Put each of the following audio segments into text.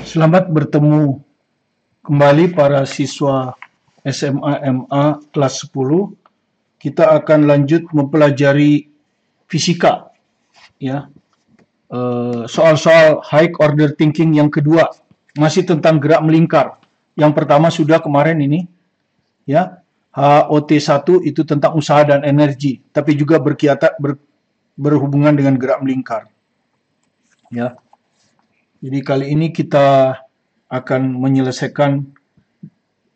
Selamat bertemu kembali para siswa SMA MA kelas 10. Kita akan lanjut mempelajari fisika, ya. Soal-soal high order thinking yang kedua, masih tentang gerak melingkar. Yang pertama sudah kemarin ini, ya. HOT1 itu tentang usaha dan energi, tapi juga berhubungan dengan gerak melingkar. Ya. Jadi kali ini kita akan menyelesaikan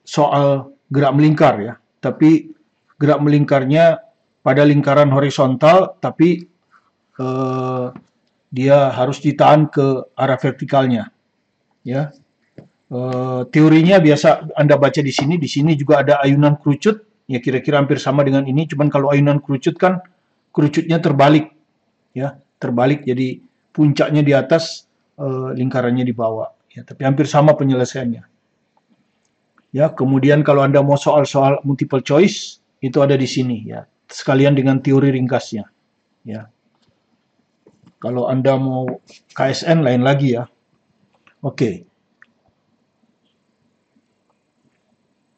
soal gerak melingkar, ya. Tapi gerak melingkarnya pada lingkaran horizontal, tapi dia harus ditahan ke arah vertikalnya, ya. Teorinya biasa Anda baca di sini juga ada ayunan kerucut, ya kira-kira hampir sama dengan ini, cuman kalau ayunan kerucut kan kerucutnya terbalik, ya, terbalik, jadi puncaknya di atas, lingkarannya di bawah, ya, tapi hampir sama penyelesaiannya. Ya, kemudian kalau Anda mau soal-soal multiple choice, itu ada di sini, ya, sekalian dengan teori ringkasnya, ya. Kalau Anda mau KSN lain lagi, ya. Oke.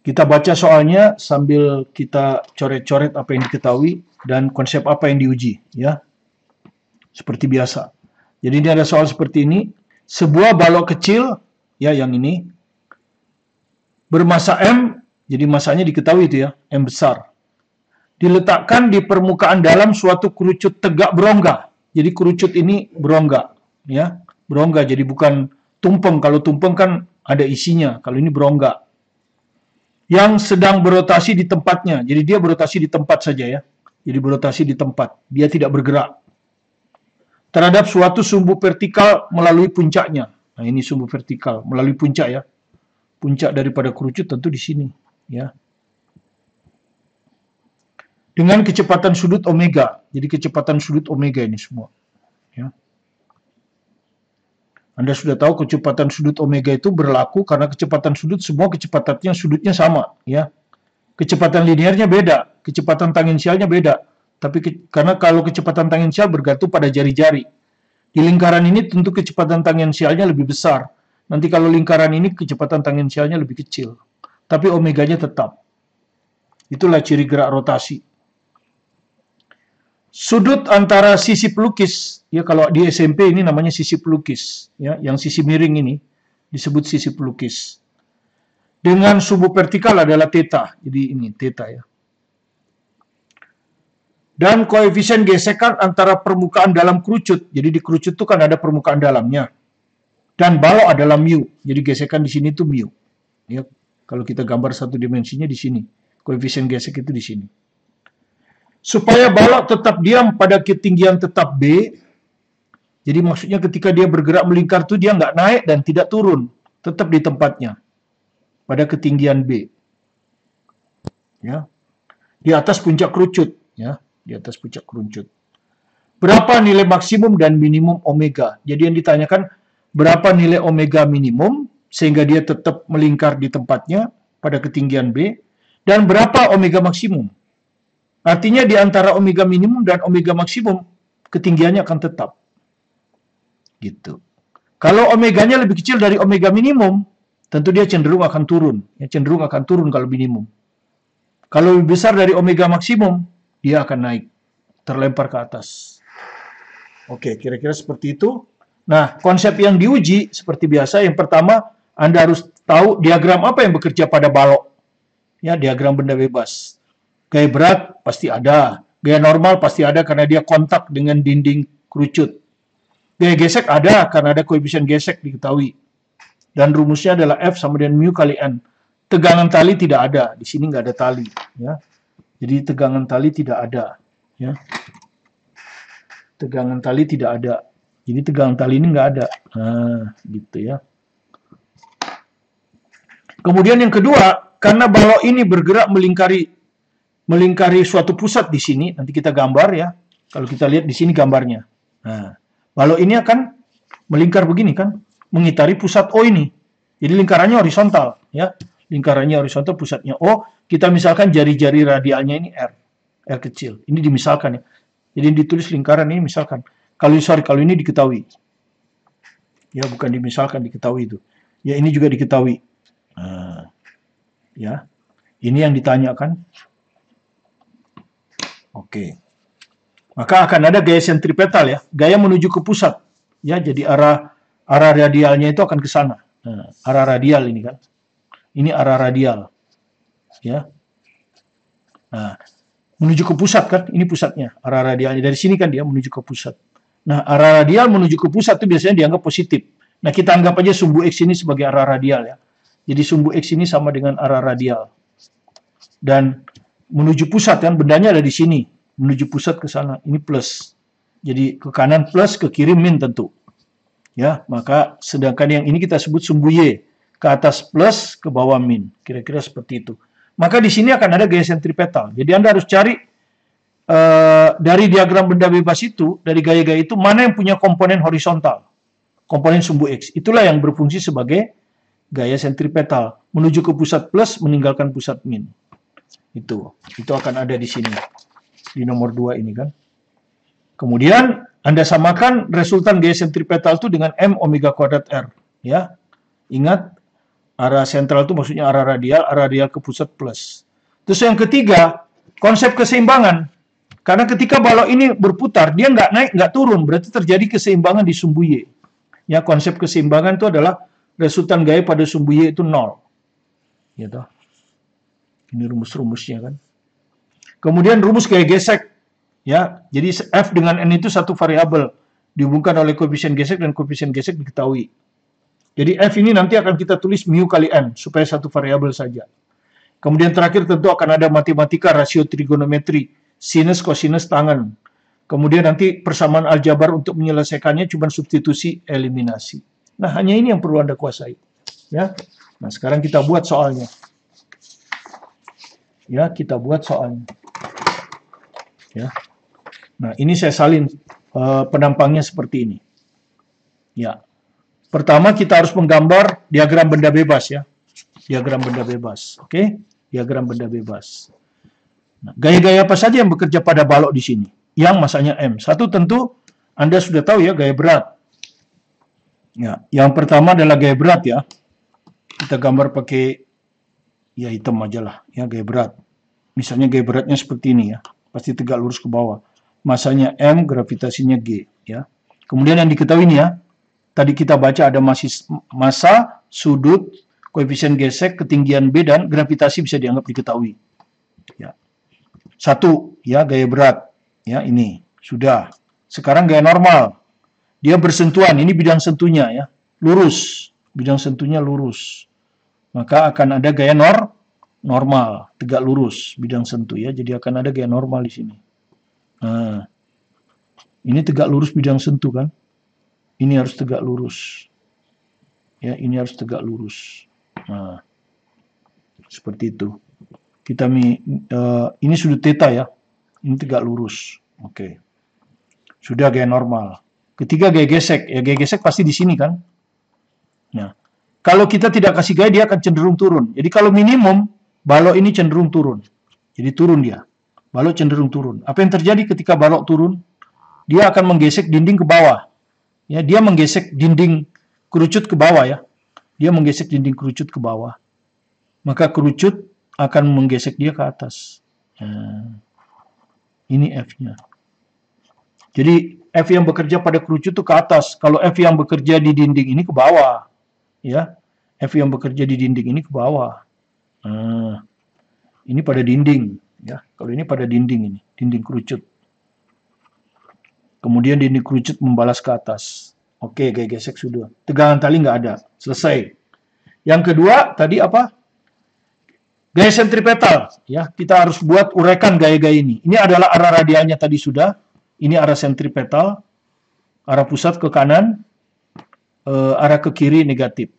Kita baca soalnya sambil kita coret-coret apa yang diketahui dan konsep apa yang diuji, ya. Seperti biasa. Jadi ini ada soal seperti ini. Sebuah balok kecil, ya, yang ini bermasa M, jadi masanya diketahui itu, ya, M besar. Diletakkan di permukaan dalam suatu kerucut tegak berongga. Jadi kerucut ini berongga, ya, berongga. Jadi bukan tumpeng. Kalau tumpeng kan ada isinya. Kalau ini berongga. Yang sedang berotasi di tempatnya. Jadi dia berotasi di tempat saja, ya. Jadi berotasi di tempat. Dia tidak bergerak. Terhadap suatu sumbu vertikal melalui puncaknya. Nah, ini sumbu vertikal melalui puncak, ya. Puncak daripada kerucut tentu di sini, ya. Dengan kecepatan sudut omega. Jadi kecepatan sudut omega ini semua, ya. Anda sudah tahu kecepatan sudut omega itu berlaku karena kecepatan sudut semua kecepatannya sudutnya sama, ya. Kecepatan linearnya beda, kecepatan tangensialnya beda. Tapi karena kalau kecepatan tangensial bergantung pada jari-jari. Di lingkaran ini tentu kecepatan tangensialnya lebih besar. Nanti kalau lingkaran ini kecepatan tangensialnya lebih kecil. Tapi omeganya tetap. Itulah ciri gerak rotasi. Sudut antara sisi pelukis, ya, kalau di SMP ini namanya sisi pelukis, ya, yang sisi miring ini disebut sisi pelukis. Dengan sumbu vertikal adalah theta. Jadi ini theta, ya. Dan koefisien gesekan antara permukaan dalam kerucut. Jadi di kerucut itu kan ada permukaan dalamnya. Dan balok adalah mu. Jadi gesekan di sini itu mu. Ya, kalau kita gambar satu dimensinya di sini. Koefisien gesek itu di sini. Supaya balok tetap diam pada ketinggian tetap B, jadi maksudnya ketika dia bergerak melingkar itu dia nggak naik dan tidak turun, tetap di tempatnya, pada ketinggian B. Ya. Di atas puncak kerucut, ya, di atas puncak kerucut. Berapa nilai maksimum dan minimum omega? Jadi yang ditanyakan berapa nilai omega minimum sehingga dia tetap melingkar di tempatnya pada ketinggian B, dan berapa omega maksimum? Artinya di antara omega minimum dan omega maksimum, ketinggiannya akan tetap. Gitu. Kalau omeganya lebih kecil dari omega minimum, tentu dia cenderung akan turun. Ya, cenderung akan turun kalau minimum. Kalau lebih besar dari omega maksimum, dia akan naik. Terlempar ke atas. Oke, kira-kira seperti itu. Nah, konsep yang diuji, seperti biasa, yang pertama, Anda harus tahu diagram apa yang bekerja pada balok. Ya, diagram benda bebas. Gaya berat pasti ada, gaya normal pasti ada karena dia kontak dengan dinding kerucut. Gaya gesek ada karena ada koefisien gesek diketahui. Dan rumusnya adalah F sama dengan mu kali N. Tegangan tali tidak ada, di sini nggak ada tali, ya. Jadi tegangan tali tidak ada, ya. Tegangan tali tidak ada. Jadi tegangan tali ini nggak ada. Nah, gitu, ya. Kemudian yang kedua, karena balok ini bergerak melingkari suatu pusat di sini, nanti kita gambar, ya. Kalau kita lihat di sini gambarnya. Nah, balok ini akan melingkar begini kan, mengitari pusat O ini. Jadi lingkarannya horizontal, ya. Lingkarannya horizontal, pusatnya O. Kita misalkan jari-jari radialnya ini R kecil. Ini dimisalkan, ya. Jadi ditulis lingkaran ini misalkan. Kalau ini diketahui. Ya, bukan dimisalkan, diketahui itu. Ya, ini juga diketahui. Nah, ya, ini yang ditanyakan. Oke. Maka akan ada gaya sentripetal ya, gaya menuju ke pusat. Ya, jadi arah radialnya itu akan ke sana. Nah, arah radial ini kan. Ini arah radial. Ya. Nah, menuju ke pusat kan, ini pusatnya, arah radialnya. Dari sini kan dia menuju ke pusat. Nah, arah radial menuju ke pusat itu biasanya dianggap positif. Nah, kita anggap aja sumbu X ini sebagai arah radial ya. Jadi sumbu X ini sama dengan arah radial. Dan menuju pusat kan, bendanya ada di sini. Menuju pusat ke sana, ini plus. Jadi ke kanan plus, ke kiri min tentu. Ya, maka sedangkan yang ini kita sebut sumbu Y. Ke atas plus, ke bawah min. Kira-kira seperti itu. Maka di sini akan ada gaya sentripetal. Jadi Anda harus cari dari diagram benda bebas itu, dari gaya-gaya itu, mana yang punya komponen horizontal. Komponen sumbu X. Itulah yang berfungsi sebagai gaya sentripetal. Menuju ke pusat plus, meninggalkan pusat min. Itu akan ada di sini. Di nomor 2 ini kan. Kemudian Anda samakan resultan gaya sentripetal itu dengan M omega kuadrat R. Ya, ingat, arah sentral itu maksudnya arah radial ke pusat plus. Terus yang ketiga, konsep keseimbangan. Karena ketika balok ini berputar, dia nggak naik, nggak turun. Berarti terjadi keseimbangan di sumbu Y. Ya, konsep keseimbangan itu adalah resultan gaya pada sumbu Y itu 0. Gitu. Ini rumus-rumusnya kan. Kemudian rumus gaya gesek. Ya, jadi F dengan N itu satu variabel. Dihubungkan oleh koefisien gesek dan koefisien gesek diketahui. Jadi F ini nanti akan kita tulis mu kali N, supaya satu variabel saja. Kemudian terakhir tentu akan ada matematika, rasio trigonometri, sinus, kosinus, tangen. Kemudian nanti persamaan aljabar untuk menyelesaikannya cuma substitusi, eliminasi. Nah, hanya ini yang perlu Anda kuasai. Ya. Nah, sekarang kita buat soalnya. Ya, kita buat soalnya. Ya. Nah, ini saya salin penampangnya seperti ini. Ya. Pertama kita harus menggambar diagram benda bebas ya. Diagram benda bebas. Oke? Diagram benda bebas. Nah, gaya-gaya apa saja yang bekerja pada balok di sini? Yang masanya M. Satu tentu Anda sudah tahu ya, gaya berat. Ya, yang pertama adalah gaya berat ya. Kita gambar pakai ya hitam aja lah, ya gaya berat. Misalnya gaya beratnya seperti ini ya. Pasti tegak lurus ke bawah. Masanya M, gravitasinya G ya. Kemudian yang diketahui ini ya. Tadi kita baca ada massa, sudut, koefisien gesek, ketinggian B, dan gravitasi bisa dianggap diketahui. Ya. Satu, ya gaya berat. Ya, ini. Sudah. Sekarang gaya normal. Dia bersentuhan. Ini bidang sentuhnya ya. Lurus. Bidang sentuhnya lurus. Maka akan ada gaya normal. Tegak lurus. Bidang sentuh ya. Jadi akan ada gaya normal di sini. Nah. Ini tegak lurus bidang sentuh kan. Ini harus tegak lurus. Ya, ini harus tegak lurus. Nah, seperti itu. Kita ini sudut theta ya. Ini tegak lurus. Oke. Sudah gaya normal. Ketiga gaya gesek. Ya, gaya gesek pasti di sini kan. Nah, kalau kita tidak kasih gaya dia akan cenderung turun. Jadi kalau minimum balok ini cenderung turun. Jadi turun dia. Balok cenderung turun. Apa yang terjadi ketika balok turun? Dia akan menggesek dinding ke bawah. Ya, dia menggesek dinding kerucut ke bawah ya. Dia menggesek dinding kerucut ke bawah. Maka kerucut akan menggesek dia ke atas. Nah, ini F-nya. Jadi F yang bekerja pada kerucut itu ke atas. Kalau F yang bekerja di dinding ini ke bawah. Ya. F yang bekerja di dinding ini ke bawah. Nah, ini pada dinding. Ya. Kalau ini pada dinding ini. Dinding kerucut. Kemudian dinding kerucut membalas ke atas. Oke, gaya gesek sudah. Tegangan tali nggak ada. Selesai. Yang kedua, tadi apa? Gaya sentripetal. Ya, kita harus buat urekan gaya-gaya ini. Ini adalah arah radialnya tadi sudah. Ini arah sentripetal. Arah pusat ke kanan. Arah ke kiri negatif.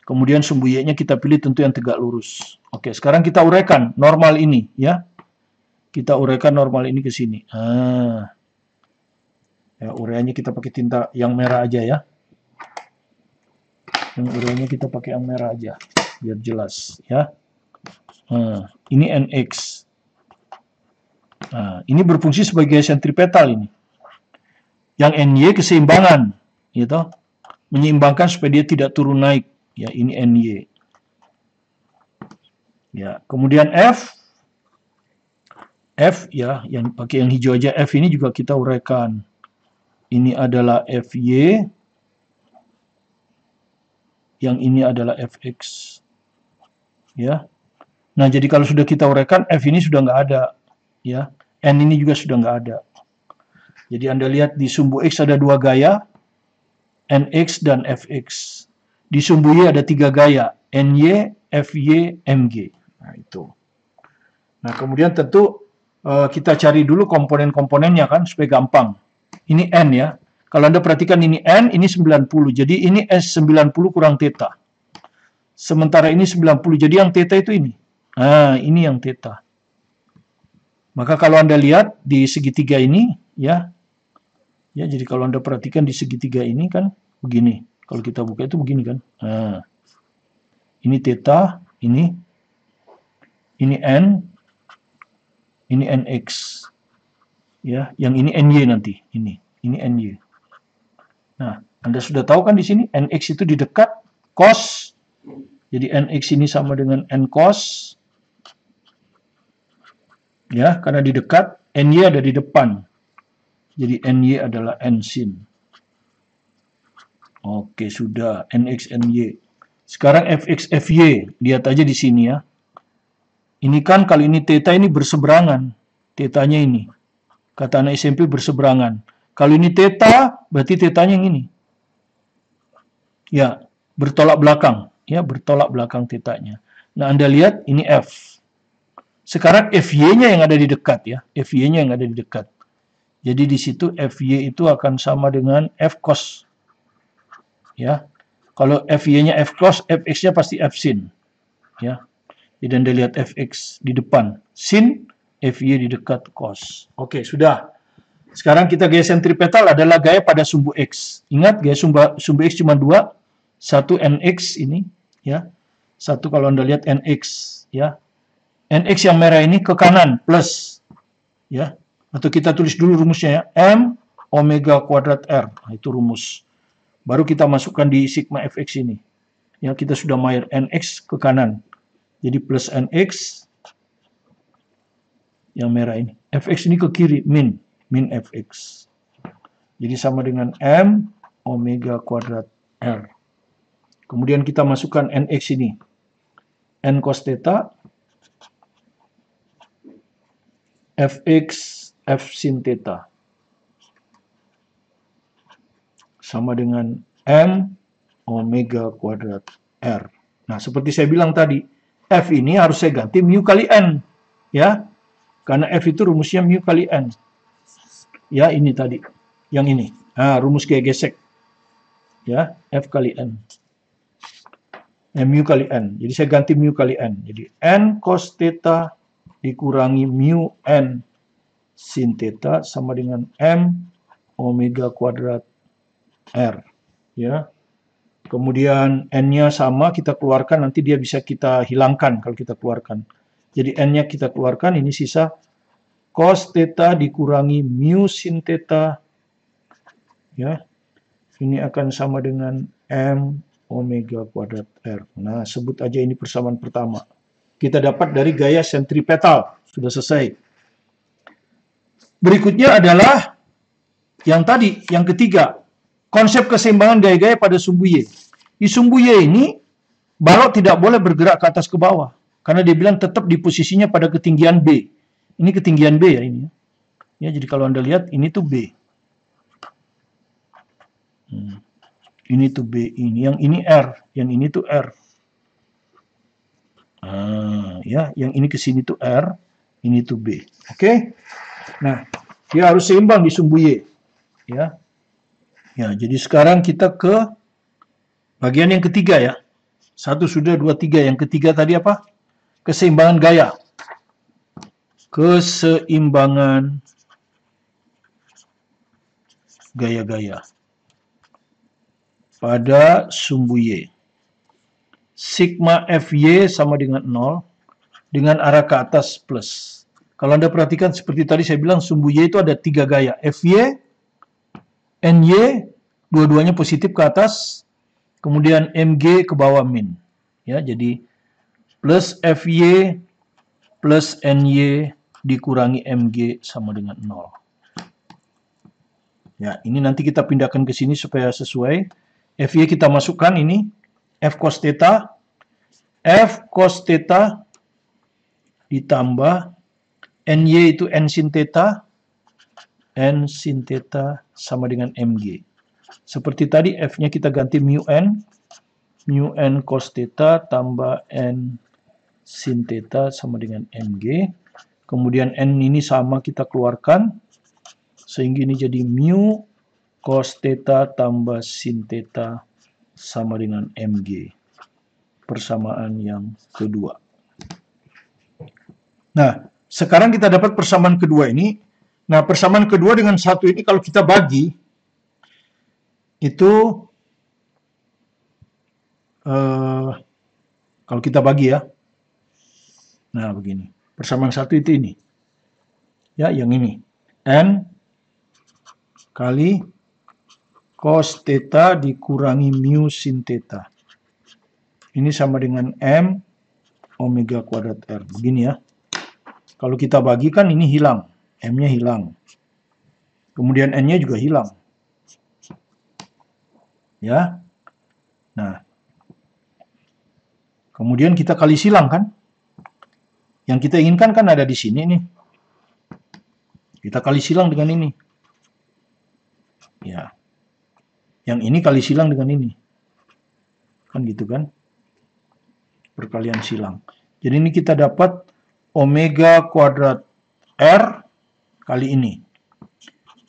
Kemudian sumbu Y-nya kita pilih tentu yang tegak lurus. Oke, sekarang kita urekan normal ini. Ya, kita urekan normal ini ke sini. Ya, ureanya kita pakai tinta yang merah aja ya. Yang ureanya kita pakai yang merah aja, biar jelas ya. Nah, ini NX. Nah, ini berfungsi sebagai sentripetal ini. Yang NY keseimbangan, gitu. Menyeimbangkan supaya dia tidak turun naik. Ya, ini NY. Ya, kemudian F ya, yang pakai yang hijau aja, F ini juga kita uraikan. Ini adalah FY, yang ini adalah FX. Ya. Nah, jadi kalau sudah kita uraikan, F ini sudah nggak ada. Ya, N ini juga sudah nggak ada. Jadi Anda lihat di sumbu X ada 2 gaya, NX dan FX. Di sumbu Y ada 3 gaya, NY, FY, MG. Nah, itu. Nah, kemudian tentu kita cari dulu komponen-komponennya kan, supaya gampang. Ini N ya. Kalau Anda perhatikan ini N, ini 90. Jadi ini S90 kurang theta. Sementara ini 90. Jadi yang theta itu ini. Nah, ini yang theta. Maka kalau Anda lihat di segitiga ini, ya, jadi kalau Anda perhatikan di segitiga ini kan begini. Kalau kita buka itu begini kan. Nah, ini theta, ini N, ini NX. Ya, yang ini NY nanti, ini NY. Nah, Anda sudah tahu kan di sini NX itu di dekat cos. Jadi NX ini sama dengan N cos. Ya, karena di dekat, NY ada di depan. Jadi NY adalah N sin. Oke, sudah NX NY. Sekarang FX FY, lihat aja di sini ya. Ini kan kalau ini theta ini berseberangan. Tetanya ini. Kata anak SMP berseberangan. Kalau ini theta, berarti tetanya yang ini. Ya, bertolak belakang. Ya, bertolak belakang tetanya. Nah, Anda lihat ini F. Sekarang FY-nya yang ada di dekat ya. FY-nya yang ada di dekat. Jadi di situ FY itu akan sama dengan F cos. Ya. Kalau FY-nya F cos, FX-nya pasti F sin. Ya. Jadi Anda lihat FX di depan sin, FY di dekat cos. Oke, sudah. Sekarang kita gaya sentripetal adalah gaya pada sumbu X. Ingat gaya sumbu X cuma 2. Satu NX ini ya. Satu kalau Anda lihat NX ya. NX yang merah ini ke kanan plus ya. Atau kita tulis dulu rumusnya ya. M omega kuadrat R. Nah, itu rumus. Baru kita masukkan di sigma Fx ini. Ya, kita sudah mayor NX ke kanan. Jadi plus NX yang merah ini. Fx ini ke kiri, min Fx. Jadi sama dengan M omega kuadrat R. Kemudian kita masukkan NX ini. N cos theta. Fx F sin theta. Sama dengan M omega kuadrat R. Nah, seperti saya bilang tadi, F ini harus saya ganti mu kali N. Ya, karena F itu rumusnya mu kali N. Ya, ini tadi. Yang ini. Nah, rumus gaya gesek. Ya, F kali N. Mu kali N. Jadi saya ganti mu kali N. Jadi N cos theta dikurangi mu N sin theta sama dengan M omega kuadrat R. Ya. Kemudian N-nya sama, kita keluarkan, nanti dia bisa kita hilangkan kalau kita keluarkan. Jadi N-nya kita keluarkan, ini sisa cos theta dikurangi mu sin theta. Ya. Ini akan sama dengan M omega kuadrat R. Nah, sebut aja ini persamaan pertama. Kita dapat dari gaya sentripetal. Sudah selesai. Berikutnya adalah yang tadi, yang ketiga. Konsep keseimbangan gaya-gaya pada sumbu Y. Di sumbu Y ini, balok tidak boleh bergerak ke atas ke bawah. Karena dia bilang tetap di posisinya pada ketinggian B. Ini ketinggian B ya ini. Ya, jadi kalau Anda lihat, ini tuh B. Ini tuh B. Yang ini R. Yang ini tuh R. Ya, yang ini ke sini tuh R. Ini tuh B. Oke? Nah, dia harus seimbang di sumbu Y. Ya. Ya, jadi sekarang kita ke bagian yang ketiga ya. 1 sudah, 2, 3. Yang ketiga tadi apa? Keseimbangan gaya. Keseimbangan gaya-gaya pada sumbu Y. Sigma Fy sama dengan 0 dengan arah ke atas plus. Kalau Anda perhatikan seperti tadi saya bilang sumbu Y itu ada 3 gaya. Fy, NY, dua-duanya positif ke atas. kemudian MG ke bawah min. Ya, jadi plus FY plus NY dikurangi MG sama dengan 0. Ya, ini nanti kita pindahkan ke sini supaya sesuai. FY kita masukkan ini, F cos theta ditambah NY itu N sin theta sama dengan MG. Seperti tadi, F-nya kita ganti mu N cos theta tambah N sin theta sama dengan MG. Kemudian N ini sama kita keluarkan, sehingga ini jadi mu cos theta tambah sin theta sama dengan MG. Persamaan yang kedua. Nah, sekarang kita dapat persamaan kedua ini. Nah, persamaan kedua dengan satu ini kalau kita bagi, itu kalau kita bagi ya, nah begini, persamaan satu itu ini, ya yang ini, N kali cos theta dikurangi mu sin theta, ini sama dengan M omega kuadrat R, begini ya. Kalau kita bagi kan ini hilang, M-nya hilang, kemudian N-nya juga hilang, ya. Nah, kemudian kita kali silang kan, yang kita inginkan kan ada di sini nih, kita kali silang dengan ini, ya, yang ini kali silang dengan ini, kan gitu kan, perkalian silang. Jadi ini kita dapat omega kuadrat R kali ini,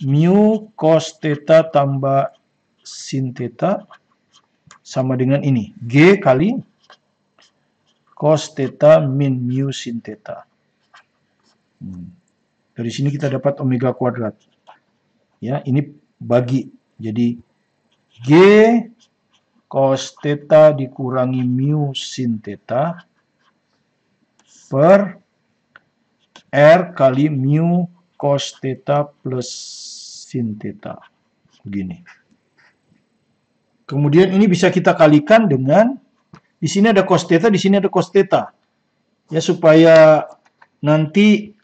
mu cos theta tambah sin theta sama dengan ini, G kali cos theta min mu sin theta. Dari sini kita dapat omega kuadrat. Ya, ini bagi. Jadi G cos theta dikurangi mu sin theta per R kali mu cos theta plus sin theta. Begini. Kemudian ini bisa kita kalikan dengan, di sini ada cos theta, di sini ada cos theta. Ya, supaya nanti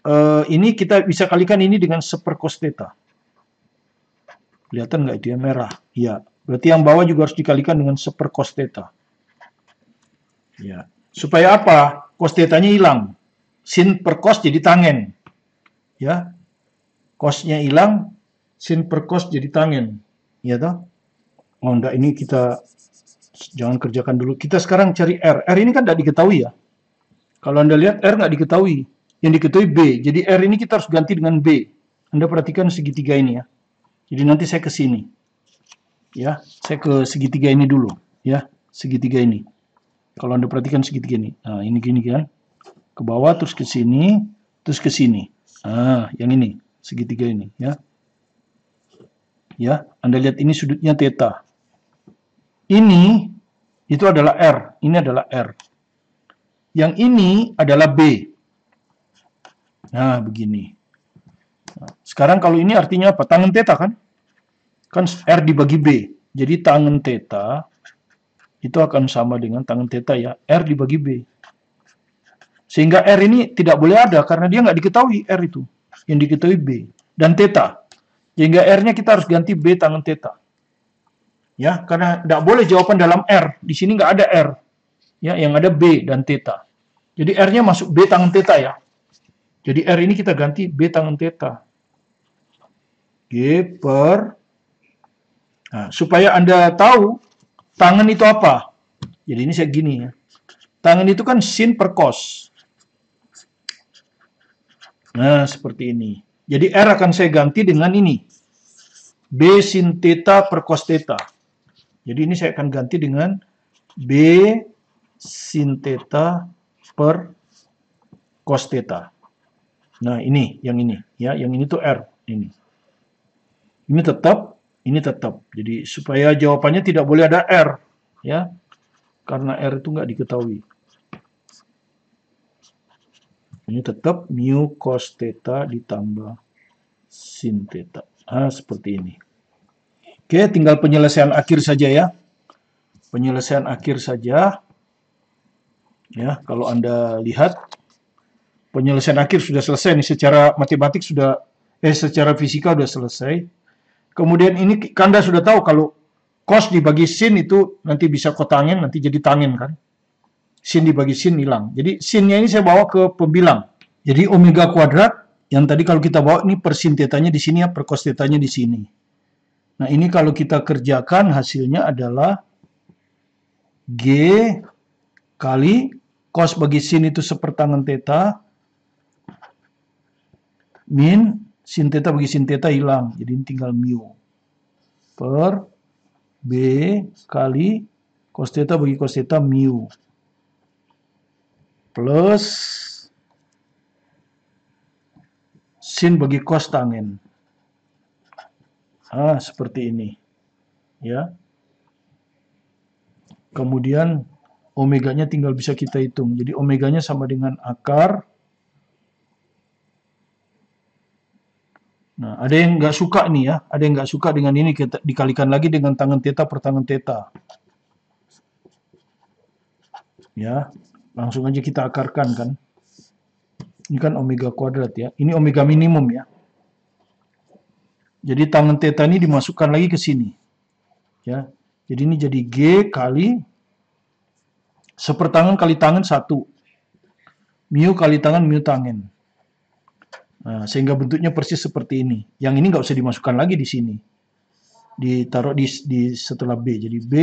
ini kita bisa kalikan ini dengan 1/4 cos theta. Kelihatan nggak dia merah? Ya, berarti yang bawah juga harus dikalikan dengan 1/4 cos theta. Ya, supaya apa? Cos theta-nya hilang. Sin per cos jadi tangen. Ya, cos-nya hilang, sin per cos jadi tangen. Ya toh? Oh enggak, ini kita jangan kerjakan dulu. Kita sekarang cari R. R ini kan tidak diketahui ya. Kalau Anda lihat R nggak diketahui. Yang diketahui B. Jadi R ini kita harus ganti dengan B. Anda perhatikan segitiga ini ya. Jadi nanti saya ke sini. Ya, saya ke segitiga ini dulu. Ya, segitiga ini. Kalau Anda perhatikan segitiga ini. Nah, ini gini kan. Ke bawah, terus ke sini, terus ke sini. Nah, yang ini. Segitiga ini. Ya, ya, Anda lihat ini sudutnya theta. Ini itu adalah R, ini adalah R. Yang ini adalah B. Nah, begini. Nah, sekarang kalau ini artinya apa? Tangen theta kan? Kan R dibagi B. Jadi tangen theta itu akan sama dengan tangen theta ya, R dibagi B. Sehingga R ini tidak boleh ada karena dia nggak diketahui R itu. Yang diketahui B dan theta. Sehingga R-nya kita harus ganti B tangen theta. Ya, karena tidak boleh jawaban dalam R. Di sini nggak ada R. Ya, yang ada B dan theta. Jadi R-nya masuk B tangen theta ya. Jadi R ini kita ganti B tangen theta. G per... Nah, supaya Anda tahu tangen itu apa. Jadi ini saya gini ya. Tangen itu kan sin per cos. Nah, seperti ini. Jadi R akan saya ganti dengan ini. B sin theta per cos theta. Jadi ini saya akan ganti dengan B sin theta per cos theta. Nah, ini, ya, yang ini tuh R, ini. Ini tetap, ini tetap. Jadi supaya jawabannya tidak boleh ada R, ya. Karena R itu nggak diketahui. Ini tetap mu cos theta ditambah sin theta. Ah, seperti ini. Oke, tinggal penyelesaian akhir saja ya. penyelesaian akhir saja. Ya, kalau Anda lihat penyelesaian akhir sudah selesai nih, secara matematik sudah secara fisika sudah selesai. Kemudian ini Anda sudah tahu kalau cos dibagi sin itu nanti bisa kotangin, nanti jadi tangin kan. Sin dibagi sin hilang. Jadi sinnya ini saya bawa ke pembilang. Jadi omega kuadrat yang tadi kalau kita bawa ini per sin tetanya di sini ya, per cos tetanya di sini. Nah, ini kalau kita kerjakan hasilnya adalah G kali cos bagi sin itu sepertangan theta min sin theta bagi sin theta hilang. Jadi ini tinggal mu per B kali cos theta bagi cos theta mu plus sin bagi cos tangen. Seperti ini. Ya. Kemudian omeganya tinggal bisa kita hitung. Jadi omeganya sama dengan akar. Nah, ada yang nggak suka nih ya. Ada yang nggak suka dengan ini. Kita dikalikan lagi dengan tangen theta per tangen theta. Ya. Langsung aja kita akarkan kan. Ini kan omega kuadrat ya. Ini omega minimum ya. Jadi tangen theta ini dimasukkan lagi ke sini. Ya. Jadi ini jadi G kali sepertangan kali tangen 1. Mu kali tangan mu tangen. Nah, sehingga bentuknya persis seperti ini. Yang ini nggak usah dimasukkan lagi di sini. Ditaruh di setelah B. Jadi B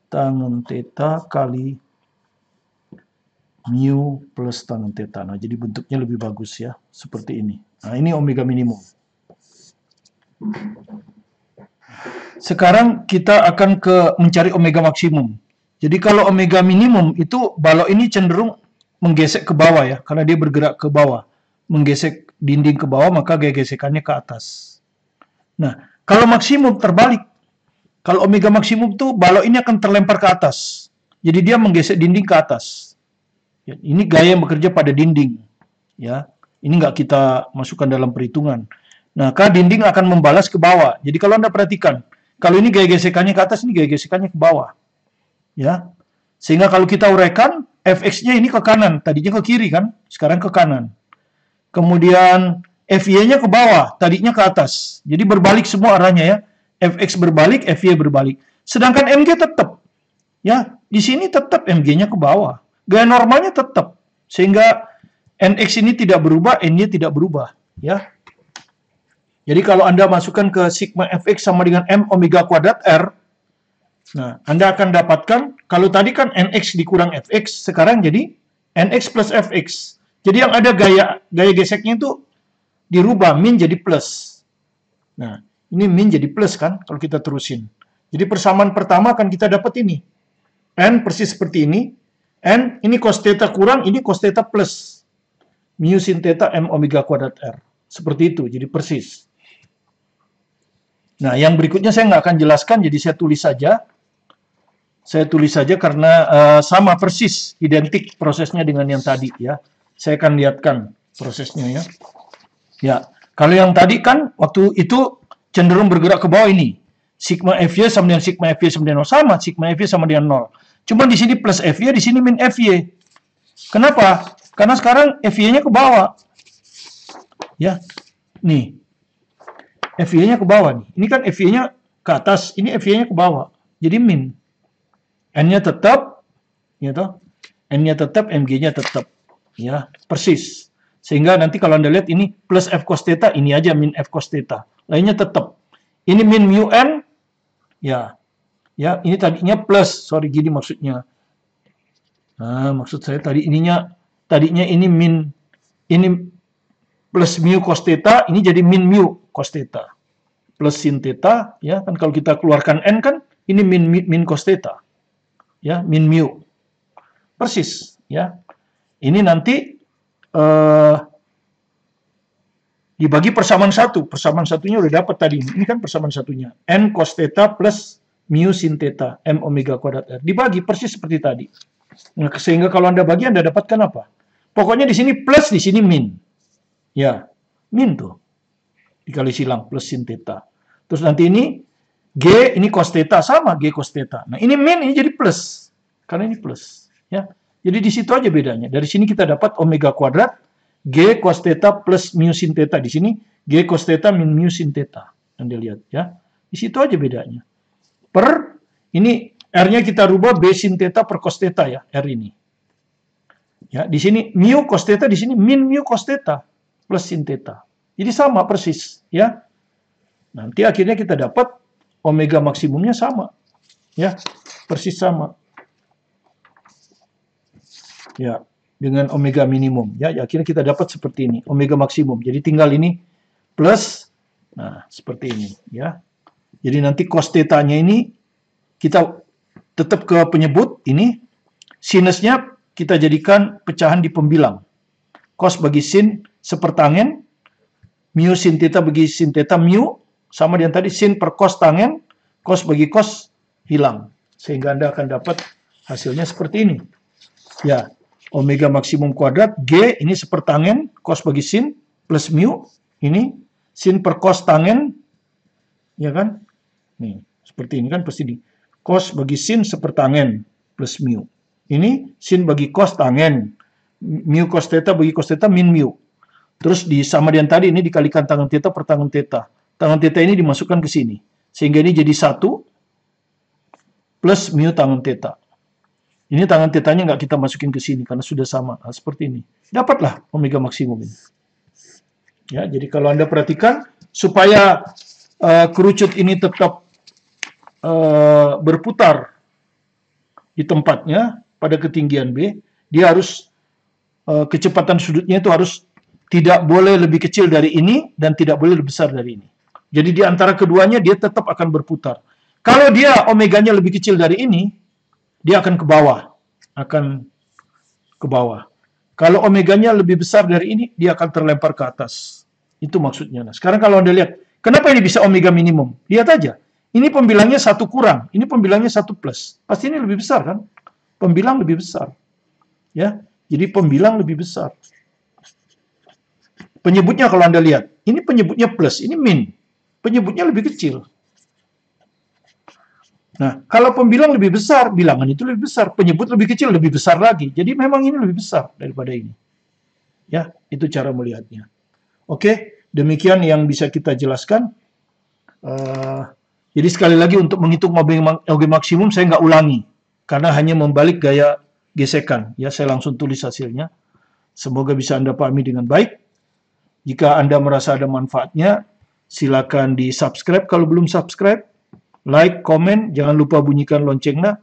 tangen theta kali mu plus tangen theta. Nah, jadi bentuknya lebih bagus ya. Seperti ini. Nah, ini omega minimum. Sekarang kita akan mencari omega maksimum. Jadi kalau omega minimum itu balok ini cenderung menggesek ke bawah ya, karena dia bergerak ke bawah. Menggesek dinding ke bawah, maka gaya gesekannya ke atas. Nah, kalau maksimum terbalik. Kalau omega maksimum tuh balok ini akan terlempar ke atas. Jadi dia menggesek dinding ke atas. Ya, ini gaya yang bekerja pada dinding. Ya, ini nggak kita masukkan dalam perhitungan. Nah, dinding akan membalas ke bawah. Jadi kalau Anda perhatikan, kalau ini gaya gesekannya ke atas, ini gaya gesekannya ke bawah. Ya. Sehingga kalau kita uraikan, fx-nya ini ke kanan. Tadinya ke kiri kan, sekarang ke kanan. Kemudian fy-nya ke bawah, tadinya ke atas. Jadi berbalik semua arahnya ya. Fx berbalik, fy berbalik. Sedangkan mg tetap. Ya, di sini tetap mg-nya ke bawah. Gaya normalnya tetap. Sehingga nx ini tidak berubah, n-nya tidak berubah. Ya. Jadi kalau Anda masukkan ke sigma fx sama dengan m omega kuadrat r, nah, Anda akan dapatkan, kalau tadi kan nx dikurang fx, sekarang jadi nx plus fx. Jadi yang ada gaya geseknya itu dirubah, min jadi plus. Nah, ini min jadi plus kan, kalau kita terusin. Jadi persamaan pertama akan kita dapat ini. N persis seperti ini. N, ini cos theta kurang, ini cos theta plus. Mu sin theta m omega kuadrat r. Seperti itu, jadi persis. Nah, yang berikutnya saya nggak akan jelaskan, jadi saya tulis saja. Saya tulis saja karena sama persis, identik prosesnya dengan yang tadi ya. Saya akan lihatkan prosesnya ya. Ya, kalau yang tadi kan waktu itu cenderung bergerak ke bawah ini. Sigma Fy sama dengan sigma Fy sama dengan 0. Sama, sigma Fy sama dengan 0. Cuma di sini plus Fy, di sini min Fy. Kenapa? Karena sekarang Fy-nya ke bawah. Ya, nih. Fy-nya ke bawah nih. Ini kan Fy-nya ke atas, ini Fy-nya ke bawah. Jadi min. N-nya tetap, ya toh. N-nya tetap, Mg-nya tetap. Ya, persis. Sehingga nanti kalau Anda lihat ini plus F cos theta, ini aja min F cos theta. Lainnya tetap. Ini min mu N, ya. Ya, ini tadinya plus, sorry gini maksudnya. Nah, maksud saya tadinya ini min, ini plus mu cos theta, ini jadi min mu cos theta. Plus sin theta, ya kan kalau kita keluarkan N kan, ini min cos theta. Ya, min mu. Persis, ya. Ini nanti dibagi persamaan satu. Persamaan satunya udah dapat tadi. Ini kan persamaan satunya. N cos theta plus mu sin theta. M omega kuadrat R. Dibagi persis seperti tadi. Nah, sehingga kalau Anda bagi, Anda dapatkan apa? Pokoknya di sini plus, di sini min. Ya, min tuh. Dikali silang plus sin theta. Terus nanti ini G ini cos theta sama G cos theta. Nah, ini min ini jadi plus. Karena ini plus, ya. Jadi di situ aja bedanya. Dari sini kita dapat omega kuadrat G cos theta plus mu sin theta. Di sini G cos theta min mu sin theta. Anda lihat ya. Di situ aja bedanya. Per ini R-nya kita rubah B sin theta per cos theta ya, R ini. Ya, di sini mu cos theta, di sini min mu cos theta plus sin theta. Jadi sama persis, ya. Nanti akhirnya kita dapat omega maksimumnya sama. Ya, persis sama. Ya, dengan omega minimum. Ya, akhirnya kita dapat seperti ini, omega maksimum. Jadi tinggal ini plus, nah seperti ini. Ya, jadi nanti cos theta-nya ini kita tetap ke penyebut ini, sinusnya kita jadikan pecahan di pembilang. Cos bagi sin sepertangen, mu sin theta bagi sin theta, mu sama dengan tadi sin per cos tangen, cos bagi cos hilang. Sehingga Anda akan dapat hasilnya seperti ini. Ya, omega maksimum kuadrat, G ini sepertangen, cos bagi sin, plus mu, ini sin per cos tangen, ya kan? Nih, seperti ini kan pasti di cos bagi sin sepertangen, plus mu. Ini sin bagi cos tangen, mu cos theta bagi cos theta, min mu. Terus sama dengan tadi, ini dikalikan tangen theta per tangen theta. Tangen theta ini dimasukkan ke sini. Sehingga ini jadi 1 plus mu tangen theta. Ini tangen tetanya nggak kita masukin ke sini karena sudah sama. Nah, seperti ini. Dapatlah omega maksimum ini. Ya, jadi kalau Anda perhatikan, supaya kerucut ini tetap berputar di tempatnya pada ketinggian B, dia harus kecepatan sudutnya itu harus tidak boleh lebih kecil dari ini dan tidak boleh lebih besar dari ini. Jadi di antara keduanya dia tetap akan berputar. Kalau dia omeganya lebih kecil dari ini, dia akan ke bawah. Kalau omeganya lebih besar dari ini, dia akan terlempar ke atas. Itu maksudnya. Nah, sekarang kalau Anda lihat, kenapa ini bisa omega minimum? Lihat aja. Ini pembilangnya 1 kurang, ini pembilangnya 1 plus. Pasti ini lebih besar kan? Pembilang lebih besar. Ya, jadi pembilang lebih besar. Penyebutnya kalau Anda lihat, ini penyebutnya plus, ini min. Penyebutnya lebih kecil. Nah, kalau pembilang lebih besar, bilangan itu lebih besar. Penyebut lebih kecil, lebih besar lagi. Jadi memang ini lebih besar daripada ini. Ya, itu cara melihatnya. Oke, demikian yang bisa kita jelaskan. Jadi sekali lagi untuk menghitung OG maksimum saya nggak ulangi. Karena hanya membalik gaya gesekan. Ya, saya langsung tulis hasilnya. Semoga bisa Anda pahami dengan baik. Jika Anda merasa ada manfaatnya, silakan di-subscribe kalau belum subscribe. Like, komen, jangan lupa bunyikan loncengnya.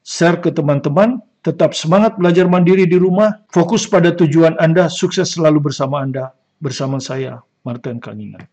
Share ke teman-teman. Tetap semangat belajar mandiri di rumah. Fokus pada tujuan Anda. Sukses selalu bersama Anda. Bersama saya, Martin Kaningan.